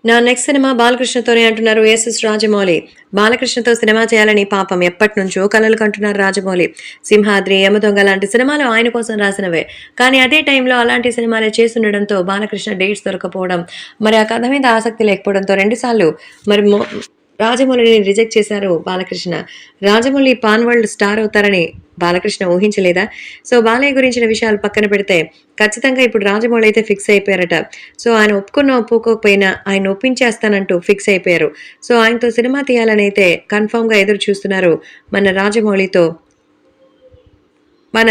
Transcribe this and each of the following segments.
నా next cinema బాలకృష్ణతోనే అంటున్నారు SS Rajamouli. బాలకృష్ణతో cinema చేయాలని పాపం ఎప్పటినుంచో కలలు కంటున్నారు రాజమౌళి. 'సింహాద్రి', 'యమదొంగ' లాంటి సినిమాలు ఆయన కోసం రాసినవే. కానీ అదే టైంలో అలాంటి సినిమాలే చేస్తుండడంతో బాలకృష్ణ డేట్స్ దొరకపోవడం, మరి ఆ కథ మీద ఆసక్తి లేకపోవడంతో 2 సార్లు మరి రాజమౌళిని రిజెక్ట్ చేశారు Balakrishna. Rajamouli pan world star అవుతారని బాలకృష్ణ ఊహించలేదా? సో, బాలయ్య గురించిన విషయాలు పక్కన పెడితే ఖచ్చితంగా ఇప్పుడు రాజమౌళి అయితే ఫిక్స్ అయిపోయారట. సో, ఆయన ఒప్పుకున్నా, ఒప్పుకోకపోయినా ఆయన ఒప్పించేస్తానంటూ ఫిక్స్ అయిపోయారు. సో, ఆయనతో సినిమా తీయాలనైతే కన్ఫర్మ్‌గా ఎదురు చూస్తున్నారు మన రాజమౌళితో మన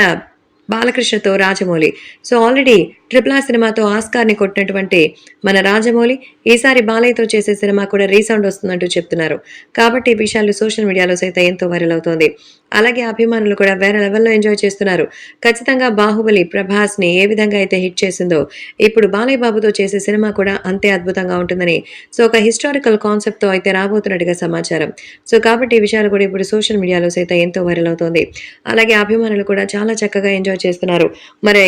బాలకృష్ణతో Rajamouli. So, already 'triple R' సినిమాతో ఆస్కార్‌ని కొట్టినటువంటి మన రాజమౌళి ఈసారి బాలయ్యతో చేసే సినిమా కూడా రీసౌండ్ వస్తుందంటూ చెప్తున్నారు. కాబట్టి ఈ విషయాలు సోషల్ మీడియాలో సైతం ఎంతో వైరల్ అవుతోంది. అలాగే అభిమానులు కూడా వేరే లెవెల్‌లో ఎంజాయ్ చేస్తున్నారు. ఖచ్చితంగా 'బాహుబలి' ప్రభాస్‌ని ఏ విధంగా అయితే హిట్ చేసిందో ఇప్పుడు బాలయ్య బాబుతో చేసే సినిమా కూడా అంతే అద్భుతంగా ఉంటుందని సో, ఒక హిస్టారికల్ కాన్సెప్ట్‌తో అయితే రాబోతున్నట్టుగా సమాచారం. సో, కాబట్టి ఈ విషయాలు కూడా ఇప్పుడు సోషల్ మీడియాలో సైతం ఎంతో వైరల్ అవుతోంది. అలాగే అభిమానులు కూడా చాలా చక్కగా ఎంజాయ్ చేస్తున్నారు. మరి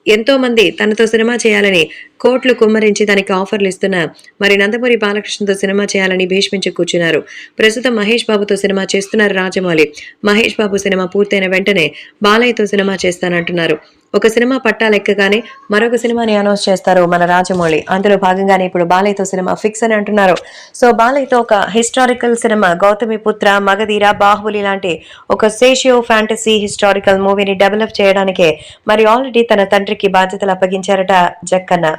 ఎంతోమంది తనతో సినిమా చేయాలని కోట్లు కుమ్మరించి తనకి ఆఫర్‌లు ఇస్తున్నా మరి నందమూరి బాలకృష్ణతో సినిమా చేయాలని భీష్మించి కూర్చున్నారు. ప్రస్తుతం మహేష్ బాబుతో సినిమా చేస్తున్నారు రాజమౌళి. మహేష్ బాబు సినిమా పూర్తయిన వెంటనే బాలయ్యతో సినిమా చేస్తానంటున్నారు. ఒక సినిమా పట్టాలెక్కగానే మరొక సినిమాని అనౌన్స్ చేస్తారు మన రాజమౌళి. అందులో భాగంగానే ఇప్పుడు బాలయ్యతో సినిమా ఫిక్స్ అని అంటున్నారు. సో, బాలయ్యతో ఒక హిస్టారికల్ సినిమా 'గౌతమిపుత్ర', 'మగధీర', 'బాహుబలి' లాంటి ఒక సేషియో ఫ్యాంటసీ హిస్టారికల్ మూవీని డెవలప్ చేయడానికే మరి ఆల్రెడీ తన తండ్రికి బాధ్యతలు అప్పగించారట జక్కన్న.